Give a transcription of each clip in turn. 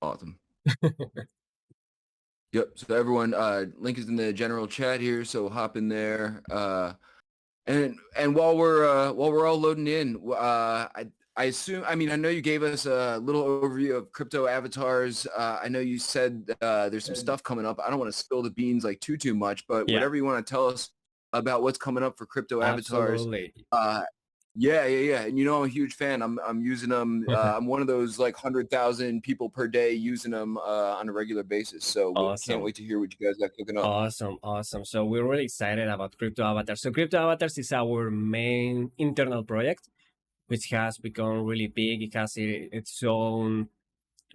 Awesome. Yep. So everyone, link is in the general chat here, so hop in there. And while we're all loading in, I assume, I mean, I know you gave us a little overview of CryptoAvatars. I know you said there's some stuff coming up. I don't want to spill the beans like too much, but Yeah, whatever you want to tell us about what's coming up for CryptoAvatars. absolutely. Yeah. And you know, I'm a huge fan. I'm using them. I'm one of those like 100,000 people per day using them on a regular basis. So can't Awesome. wait to hear what you guys got cooking up. Awesome. So we're really excited about CryptoAvatars. So CryptoAvatars is our main internal project, which has become really big. It has its own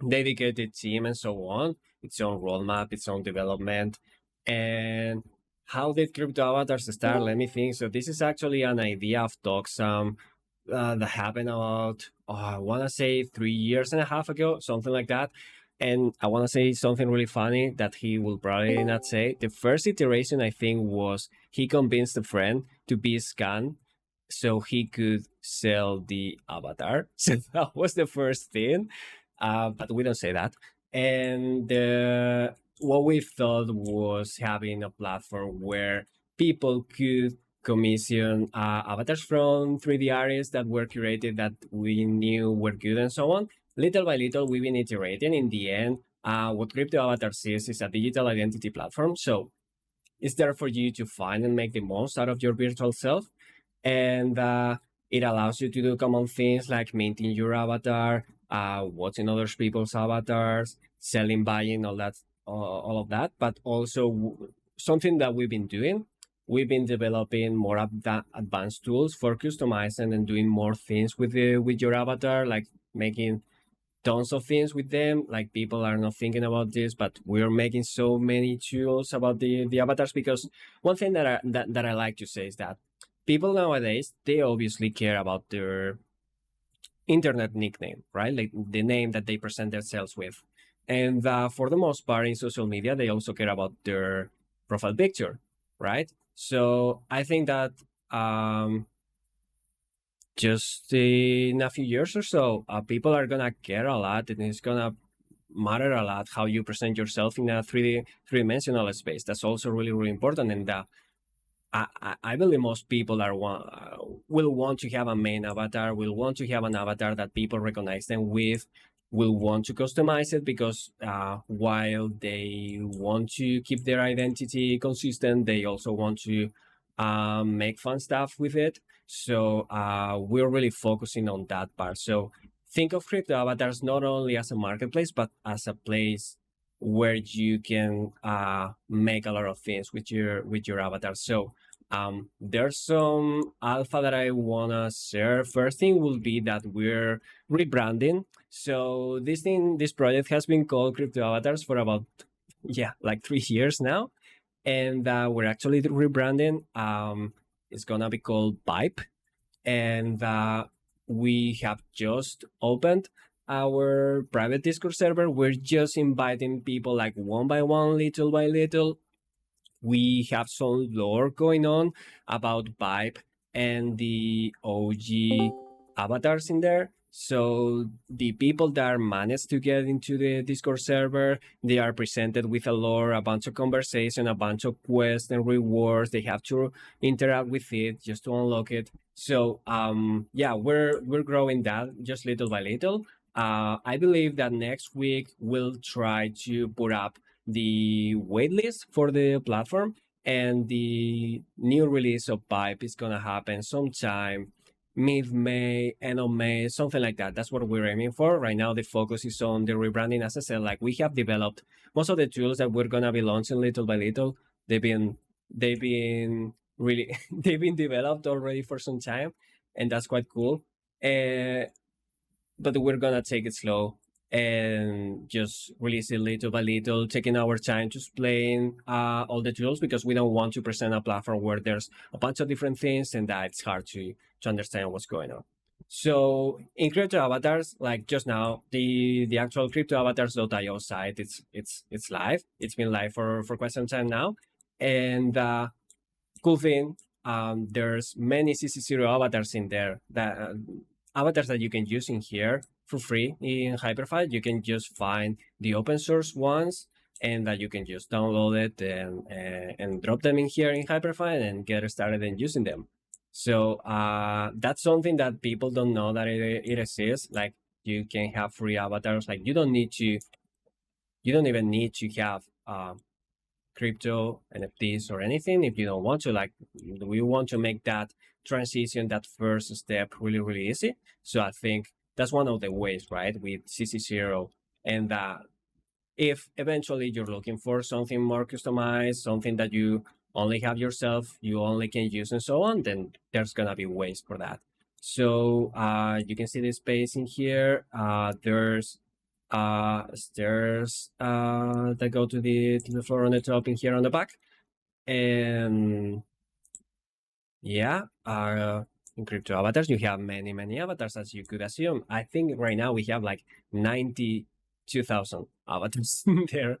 dedicated team and so on, its own roadmap, its own development. And how did CryptoAvatars start? Let me think. So this is actually an idea of talks that happened about, I want to say 3 years and a half ago, something like that. And I want to say something really funny that he will probably not say. The first iteration, I think, was he convinced a friend to be scanned so he could sell the avatar. So that was the first thing, but we don't say that. And what we thought was having a platform where people could commission avatars from 3D artists that were curated that we knew were good and so on. Little by little, we've been iterating. In the end, what CryptoAvatars is a digital identity platform. So it's there for you to find and make the most out of your virtual self. And it allows you to do common things like minting your avatar, watching other people's avatars, selling, buying, all of that. But also something that we've been doing, we've been developing more advanced tools for customizing and doing more things with your avatar, like making tons of things with them. Like people are not thinking about this, but we're making so many tools about the avatars, because one thing that I like to say is that people nowadays, they obviously care about their internet nickname, right? Like the name that they present themselves with. And for the most part in social media, they also care about their profile picture, right? So I think that just in a few years or so, people are gonna care a lot, and it's gonna matter a lot how you present yourself in a three-dimensional space. That's also really important. And I believe most people will want to have a main avatar, will want to have an avatar that people recognize them with, will want to customize it, because while they want to keep their identity consistent, they also want to make fun stuff with it. So we're really focusing on that part. So think of crypto avatars not only as a marketplace, but as a place where you can make a lot of things with your avatar. So there's some alpha that I wanna share. First thing will be that we're rebranding. So this project has been called CryptoAvatars for about like 3 years now, and we're actually rebranding. It's gonna be called WIP, and we have just opened our private Discord server. We're just inviting people like one by one, little by little. We have some lore going on about Vibe and the OG avatars in there. So the people that managed to get into the Discord server, they are presented with a lore, a bunch of conversation, a bunch of quests and rewards. They have to interact with it just to unlock it. So we're growing that just little by little. I believe that next week we'll try to put up the waitlist for the platform, and the new release of Pipe is gonna happen sometime mid-May, end of May, something like that. That's what we're aiming for. Right now, the focus is on the rebranding. As I said, like we have developed most of the tools that we're gonna be launching little by little. They've been really they've been developed already for some time, and that's quite cool. Uh, but we're gonna take it slow and just release it little by little, taking our time to explain all the tools, because we don't want to present a platform where there's a bunch of different things and that it's hard to understand what's going on. So in crypto avatars, like just now, the actual cryptoavatars.io site, it's live. It's been live for quite some time now, and cool thing, there's many CC0 avatars in there, that avatars that you can use in here for free in Hyperfy. You can just find the open source ones, and that you can just download it and drop them in here in Hyperfy and get started in using them. So that's something that people don't know that it exists. Like, you can have free avatars. Like, you don't even need to have crypto NFTs or anything if you don't want to. Like, we want to make that transition, that first step, really, really easy. So I think that's one of the ways, right, with CC0. And if eventually you're looking for something more customized, something that you only have yourself, you only can use and so on, then there's gonna be ways for that. So you can see the space in here. There's stairs that go to the floor on the top in here on the back. And yeah, in CryptoAvatars, you have many, many avatars, as you could assume. I think right now we have like 92,000 avatars there,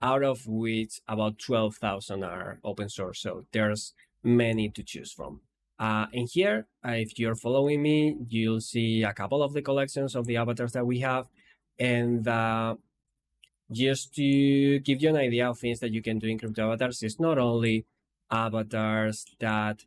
out of which about 12,000 are open source. So there's many to choose from. In here, if you're following me, you'll see a couple of the collections of the avatars that we have. And just to give you an idea of things that you can do in CryptoAvatars, it's not only avatars that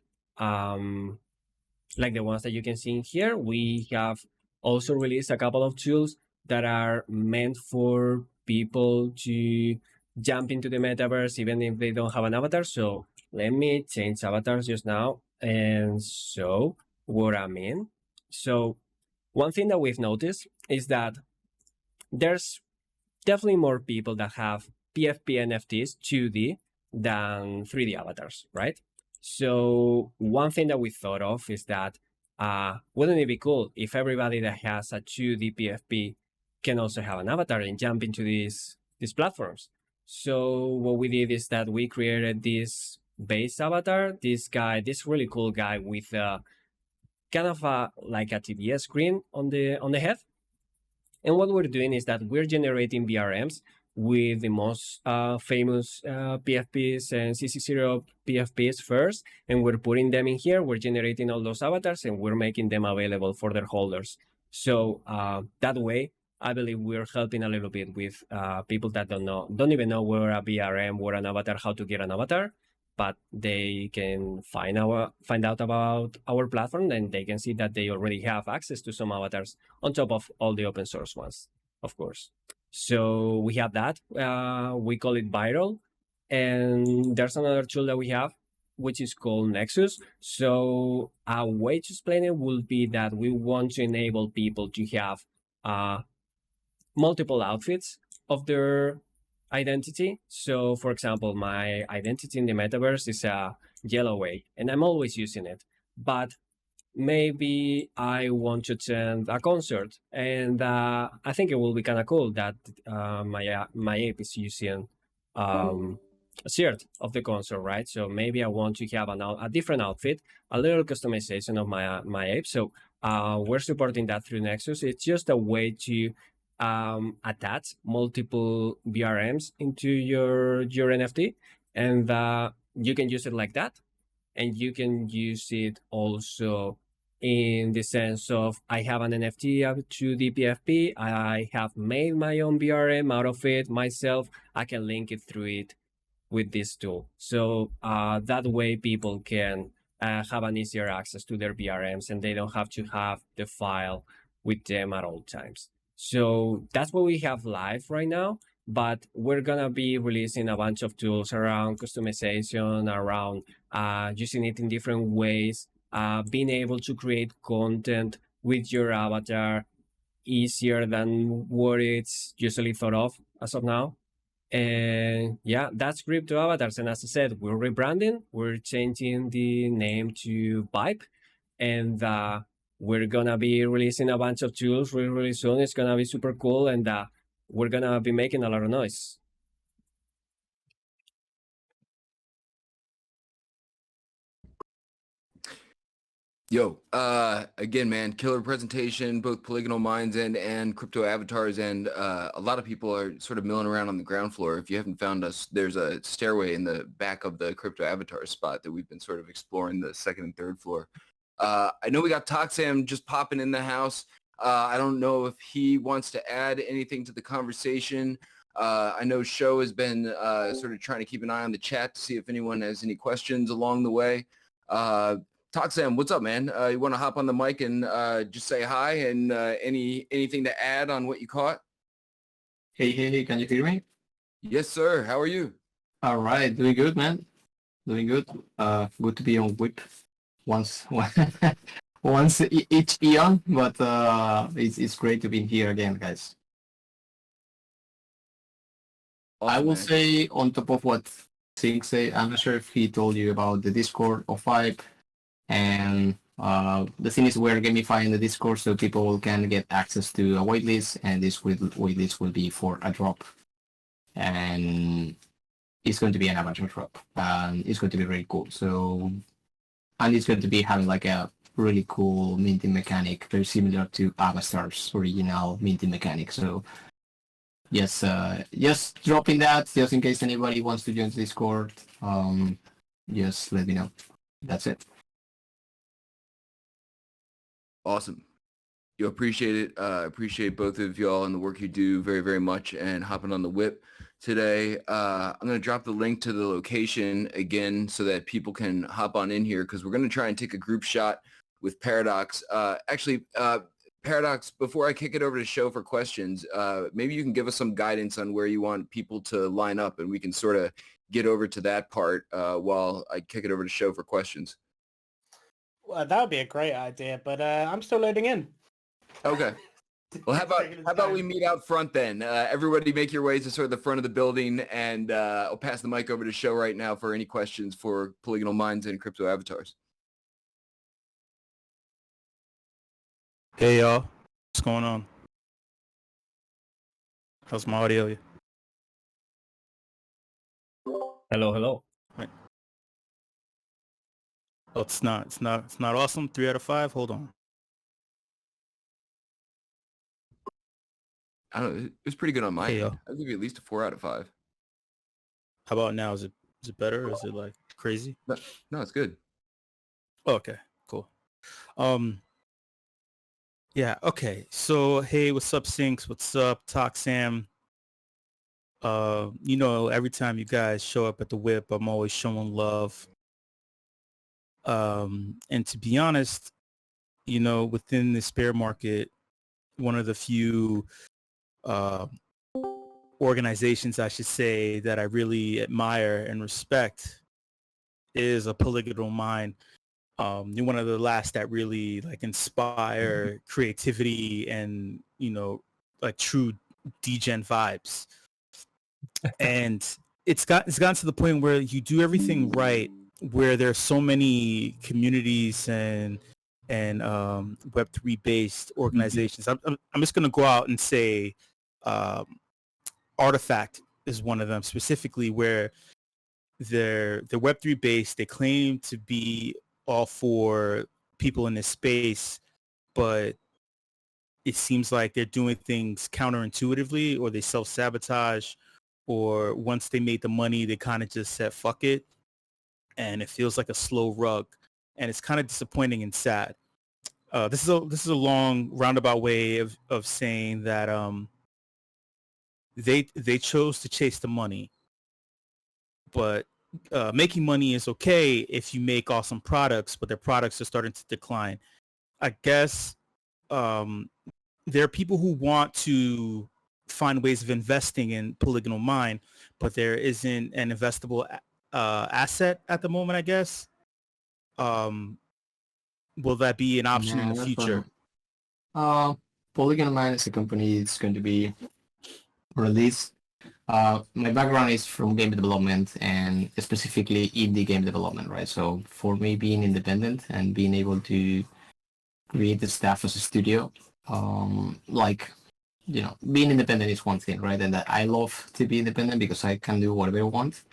like the ones that you can see in here. We have also released a couple of tools that are meant for people to jump into the metaverse even if they don't have an avatar. So let me change avatars just now and show what I mean. So one thing that we've noticed is that there's definitely more people that have PFP NFTs 2D than 3D avatars, right? So one thing that we thought of is that wouldn't it be cool if everybody that has a 2D PFP can also have an avatar and jump into these platforms? So what we did is that we created this base avatar, this really cool guy with kind of like a TBS screen on the head. And what we're doing is that we're generating BRMs with the most famous PFPs and CC0 PFPs first, and we're putting them in here. We're generating all those avatars, and we're making them available for their holders. So that way, I believe we're helping a little bit with people that don't even know where a BRM, where an avatar, how to get an avatar, but they can find out about our platform, and they can see that they already have access to some avatars on top of all the open source ones, of course. So we have that. We call it Viral. And there's another tool that we have, which is called Nexus. So a way to explain it will be that we want to enable people to have multiple outfits of their identity. So for example, my identity in the metaverse is a yellow A, and I'm always using it. But maybe I want to attend a concert, and I think it will be kind of cool that my ape is using a shirt of the concert, right? So maybe I want to have a different outfit, a little customization of my ape. So we're supporting that through Nexus. It's just a way to attach multiple BRMs into your NFT, and you can use it like that. And you can use it also in the sense of, I have an NFT to the PFP, I have made my own BRM out of it myself, I can link it through it with this tool. So that way people can have an easier access to their BRMs, and they don't have to have the file with them at all times. So that's what we have live right now, but we're gonna be releasing a bunch of tools around customization, around using it in different ways, being able to create content with your avatar easier than what it's usually thought of as of now. And yeah, that's CryptoAvatars. And as I said, we're rebranding, we're changing the name to WIP, and we're gonna be releasing a bunch of tools really, really soon. It's gonna be super cool, and we're gonna be making a lot of noise. Yo, again, man, killer presentation, both Polygonal Minds and CryptoAvatars, and a lot of people are sort of milling around on the ground floor. If you haven't found us, there's a stairway in the back of the CryptoAvatars spot that we've been sort of exploring, the second and third floor. I know we got Toxam just popping in the house. I don't know if he wants to add anything to the conversation. I know Show has been sort of trying to keep an eye on the chat to see if anyone has any questions along the way. Sam, what's up, man? You want to hop on the mic and just say hi and anything to add on what you caught? Hey, can you hear me? Yes, sir. How are you? All right, doing good, man. Doing good. Good to be on WIP once each eon, but it's great to be here again, guys. Awesome, I will man. say on top of what Singh say, I'm not sure if he told you about the Discord of WIP, and the thing is we're gamifying the Discord so people can get access to a waitlist, and this waitlist will be for a drop, and it's going to be an avatar drop, and it's going to be very cool. So, and it's going to be having like a really cool minting mechanic, very similar to Avatar's original minting mechanic. So, yes, just dropping that, just in case anybody wants to join the Discord. Just let me know. That's it. Awesome. You appreciate it. Appreciate both of y'all and the work you do very, very much, and hopping on the WIP today. I'm going to drop the link to the location again so that people can hop on in here, because we're going to try and take a group shot with Paradox. Paradox, before I kick it over to Show for questions, maybe you can give us some guidance on where you want people to line up, and we can sort of get over to that part while I kick it over to Show for questions. Well, that would be a great idea, but I'm still loading in. Okay. Well, how about we meet out front then? Everybody make your way to sort of the front of the building, and I'll pass the mic over to Show right now for any questions for Polygonal Minds and CryptoAvatars. Hey y'all, what's going on? How's my audio? Hello. Oh, it's not awesome. 3 out of 5. Hold on. I don't know. It was pretty good on my Hey, end. yo. I'll give you at least a 4 out of 5. How about now? Is it better? Is it like crazy? No, it's good. Oh, okay, cool. Yeah, okay. So hey, what's up, Sinks? What's up, Sam? Every time you guys show up at the WIP, I'm always showing love. And to be honest, within the bear market, one of the few organizations, I should say, that I really admire and respect is a Polygonal Mind. You're one of the last that really like inspire creativity and like true degen vibes. And it's gotten to the point where you do everything right, where there's so many communities and Web3 based organizations. I'm just gonna go out and say Artifact is one of them, specifically where they're Web3 based. They claim to be all for people in this space, but it seems like they're doing things counterintuitively, or they self-sabotage, or once they made the money, they kind of just said, fuck it. And it feels like a slow rug, and it's kind of disappointing and sad. This is a long roundabout way of saying that they chose to chase the money, but making money is okay if you make awesome products, but their products are starting to decline. I guess there are people who want to find ways of investing in Polygonal Mind, but there isn't an investable asset at the moment, I guess. Will that be an option in the future? Polygonal Mind is a company that's going to be released. My background is from game development, and specifically indie game development, right? So for me, being independent and being able to create the stuff as a studio, being independent is one thing, right? And that I love to be independent because I can do whatever I want.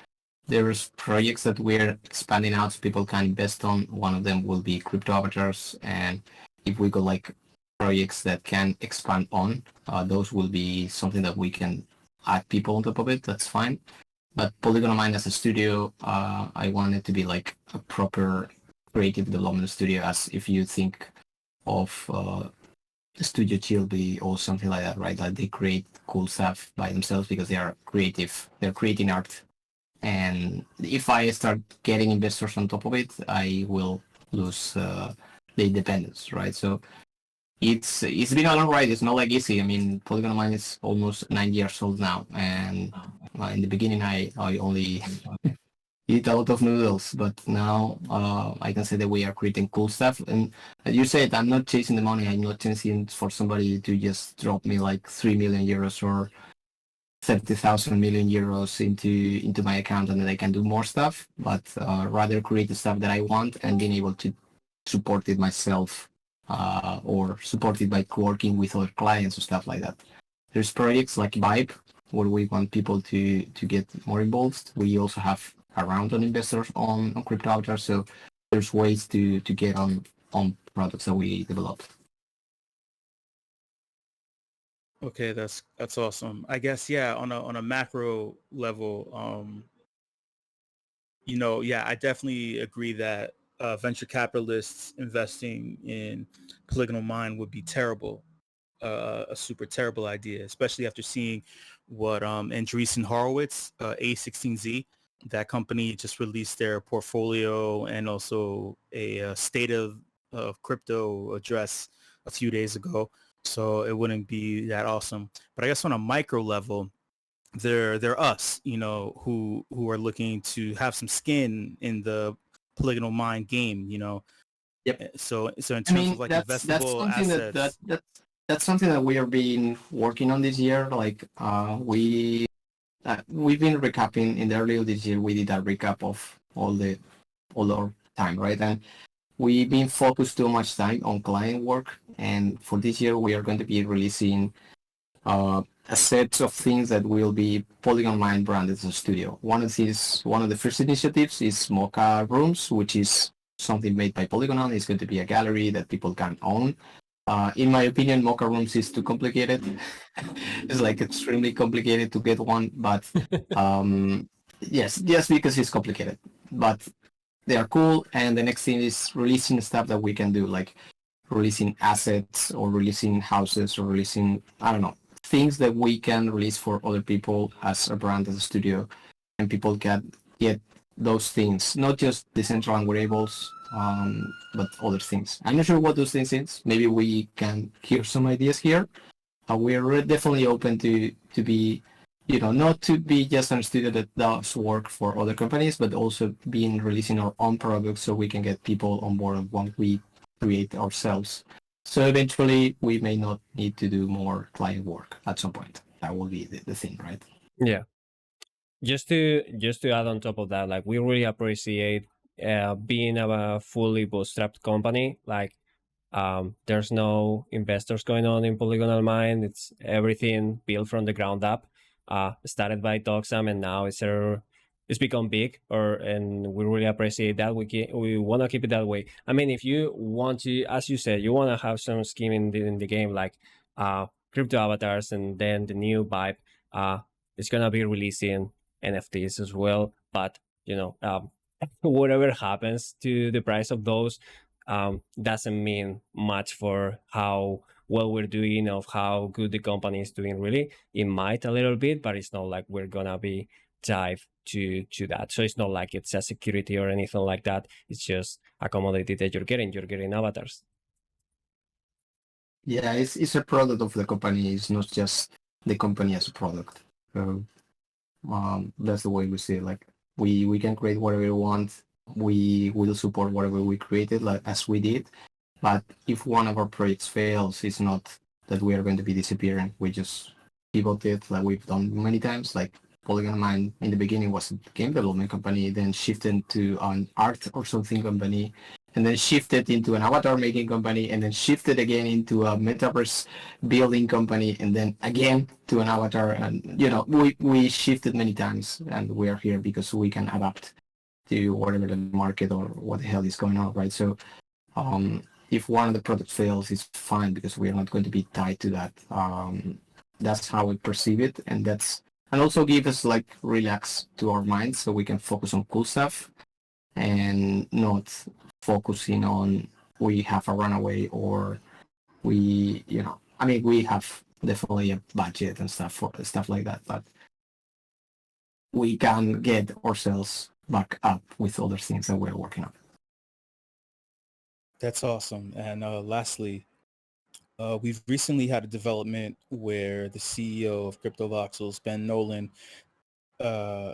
There's projects that we're expanding out so people can invest on. One of them will be CryptoAvatars, and if we go like projects that can expand on, those will be something that we can add people on top of it. That's fine. But Polygonal Mind as a studio, I want it to be like a proper creative development studio, as if you think of Studio Chilby or something like that, right? Like they create cool stuff by themselves because they are creative. They're creating art. And if I start getting investors on top of it, I will lose the independence, right? So it's been a long ride. It's not like easy. I mean, Polygon Mine is almost 9 years old now, and in the beginning I only eat a lot of noodles, but now I can say that we are creating cool stuff. And as you said, I'm not chasing the money. I'm not chasing for somebody to just drop me like 3 million euros or 30,000 million euros into my account, and then I can do more stuff, but rather create the stuff that I want and being able to support it myself, or support it by working with other clients or stuff like that. There's projects like WIP where we want people to get more involved. We also have a round of investors on CryptoAvatars, so there's ways to get on products that we develop. Okay, that's awesome. I guess on a macro level, I definitely agree that venture capitalists investing in Polygonal Mine would be terrible, a super terrible idea, especially after seeing what Andreessen Horowitz, A16Z, that company just released their portfolio and also a state of crypto address a few days ago. So it wouldn't be that awesome. But I guess on a micro level, they're us, who are looking to have some skin in the Polygonal Mine game, Yep. So in terms of like investable assets. That's something that we have been working on this year. Like we've been recapping in the early of this year. We did a recap of all our time, right? And we've been focused too much time on client work. And for this year, we are going to be releasing a set of things that will be Polygon Mine branded as a studio. One of the first initiatives is Mocha Rooms, which is something made by Polygon. It's going to be a gallery that people can own. In my opinion, Mocha Rooms is too complicated. It's like extremely complicated to get one, but yes, just because it's complicated. But they are cool, and the next thing is releasing stuff that we can do, like releasing assets or releasing houses or releasing, I don't know, things that we can release for other people as a brand, as a studio, and people can get those things, not just decentralized variables, but other things. I'm not sure what those things is. Maybe we can hear some ideas here. We're definitely open to be, not to be just a studio that does work for other companies, but also being releasing our own products so we can get people on board of what we create ourselves. So eventually we may not need to do more client work at some point. That will be the thing, right? Yeah. Just to add on top of that, like we really appreciate being a fully bootstrapped company. Like there's no investors going on in Polygonal Mine. It's everything built from the ground up. Started by Toxam, and now it's become big. And we really appreciate that. We want to keep it that way. I mean, if you want to, as you said, you want to have some skin in the game, like CryptoAvatars, and then the new WIP, it's gonna be releasing NFTs as well. But whatever happens to the price of those doesn't mean much for how well we're doing, of how good the company is doing. Really, it might a little bit, but it's not like we're gonna be dive to that. So it's not like it's a security or anything like that. It's just a commodity that you're getting avatars. Yeah, it's a product of the company. It's not just the company as a product. So that's the way we see it. Like we can create whatever we want. We will support whatever we created, like as we did. But if one of our projects fails, it's not that we are going to be disappearing. We just pivoted, like we've done many times. Like Polygon Mine in the beginning was a game development company, then shifted to an art or something company, and then shifted into an avatar making company, and then shifted again into a metaverse building company, and then again to an avatar. And we shifted many times, and we are here because we can adapt to whatever the market or what the hell is going on, right? So if one of the products fails, it's fine because we are not going to be tied to that. That's how we perceive it, and also give us like relax to our minds so we can focus on cool stuff and not focusing on we have a runaway or we, I mean, we have definitely a budget and stuff for stuff like that, but we can get ourselves back up with other things that we're working on. That's awesome. And lastly, we've recently had a development where the CEO of CryptoAvatars, Ben Nolan,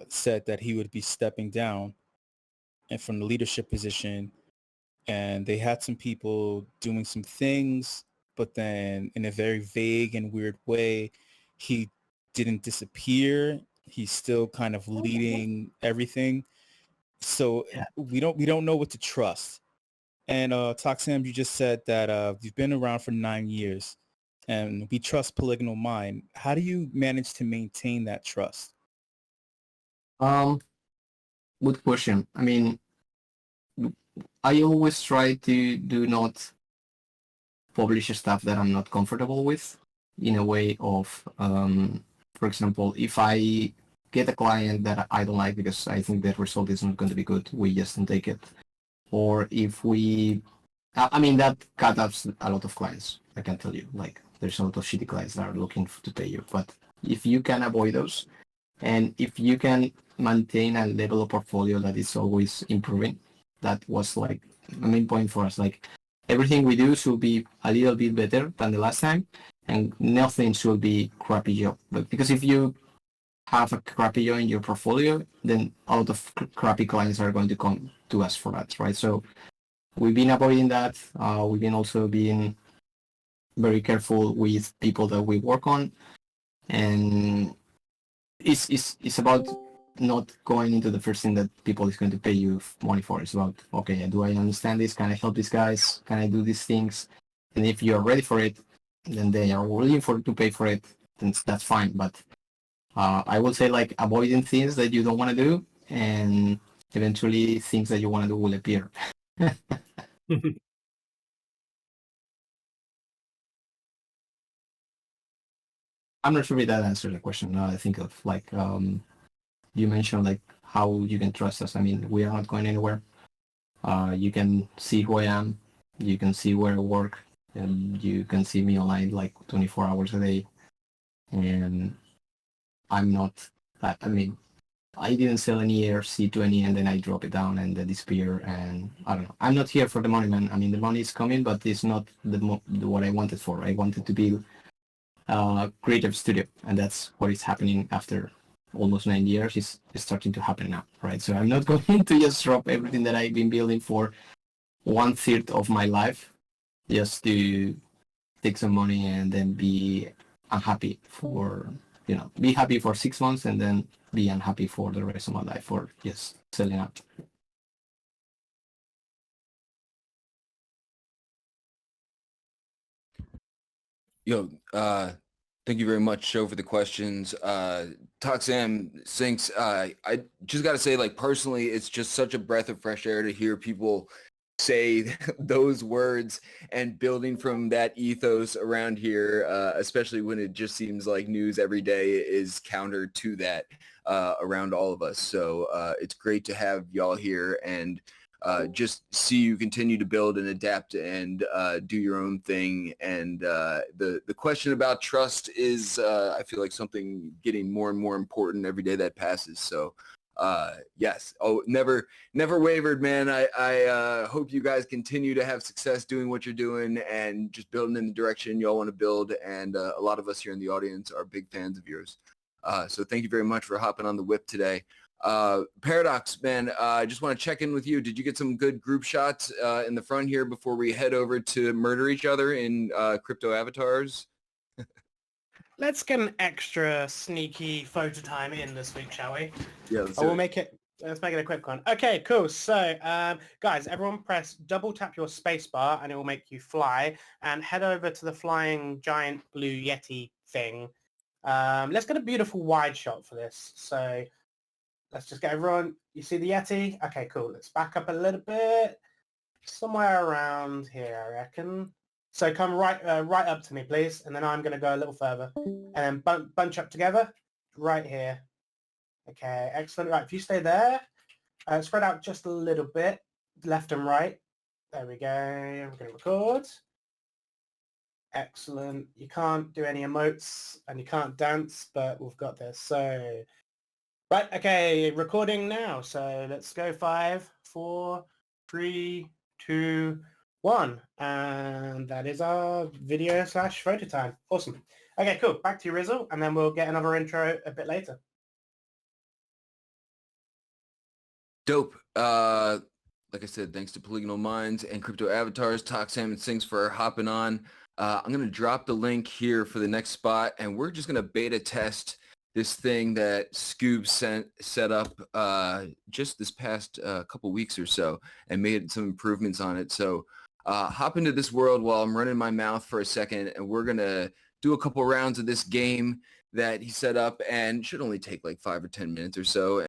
said that he would be stepping down and from the leadership position. And they had some people doing some things, but then in a very vague and weird way, he didn't disappear. He's still kind of leading everything. So Yeah. we don't know what to trust. And Toxam, you just said that you've been around for 9 years, and we trust Polygonal Mind. How do you manage to maintain that trust? Good question. I mean, I always try to do not publish stuff that I'm not comfortable with, in a way of, for example, if I get a client that I don't like because I think the result is not going to be good, we just don't take it. Or if I mean, that cut off a lot of clients, I can tell you. Like, there's a lot of shitty clients that are looking to pay you. But if you can avoid those, and if you can maintain a level of portfolio that is always improving, that was like the main point for us. Like, everything we do should be a little bit better than the last time, and nothing should be crappy job. But because if you have a crappy job in your portfolio, then a lot of crappy clients are going to come to us for that, right? So we've been avoiding that. We've been also being very careful with people that we work on, and it's about not going into the first thing that people is going to pay you money for. It's about, okay, do I understand this? Can I help these guys? Can I do these things? And if you're ready for it, then they are willing to pay for it, then that's fine. But I would say, like, avoiding things that you don't want to do, and eventually things that you want to do will appear. I'm not sure if that answers the question. Now I think of, like, you mentioned, like, how you can trust us. I mean, we are not going anywhere. You can see who I am. You can see where I work, and you can see me online like 24 hours a day. And I'm not. I mean, I didn't sell any ERC to any, and then I drop it down and then disappear. And I don't know. I'm not here for the money, man. I mean, the money is coming, but it's not what I wanted for. I wanted to be creative studio, and that's what is happening after almost 9 years. It's starting to happen now, right? So I'm not going to just drop everything that I've been building for 1/3 of my life just to take some money and then be unhappy for, be happy for 6 months and then be unhappy for the rest of my life for just selling out. Yo, thank you very much, Joe, for the questions. Toxam Sinks, I just got to say, like, personally, it's just such a breath of fresh air to hear people say those words, and building from that ethos around here, especially when it just seems like news every day is counter to that around all of us. So it's great to have y'all here, and just see you continue to build and adapt and do your own thing. And the question about trust is, I feel like, something getting more and more important every day that passes. So yes. Oh, never wavered, man. I hope you guys continue to have success doing what you're doing and just building in the direction y'all want to build. And a lot of us here in the audience are big fans of yours. So thank you very much for hopping on the WIP today. Paradox, man, I just want to check in with you. Did you get some good group shots in the front here before we head over to murder each other in CryptoAvatars? Let's get an extra sneaky photo time in this week, shall we? Yeah, Let's make it a quick one. Okay, cool. So, guys, everyone press double tap your space bar and it will make you fly, and head over to the flying giant blue Yeti thing. Let's get a beautiful wide shot for this. So let's just get everyone, you see the Yeti? Okay, cool. Let's back up a little bit. Somewhere around here, I reckon. So come right up to me, please. And then I'm going to go a little further. And then bunch up together right here. Okay, excellent. Right, if you stay there, spread out just a little bit, left and right. There we go. I'm going to record. Excellent. You can't do any emotes and you can't dance, but we've got this. So, right, okay, recording now. So let's go 5, 4, 3, 2, 1. And that is our video / photo time. Awesome. Okay, cool. Back to you, Rizzle, and then we'll get another intro a bit later. Dope. Like I said, thanks to Polygonal Minds and CryptoAvatars, Toxam and Sinks for hopping on. I'm going to drop the link here for the next spot, and we're just going to beta test this thing that Scoob set up just this past couple weeks or so and made some improvements on it. So hop into this world while I'm running my mouth for a second, and we're going to do a couple rounds of this game that he set up, and should only take like 5 or 10 minutes or so.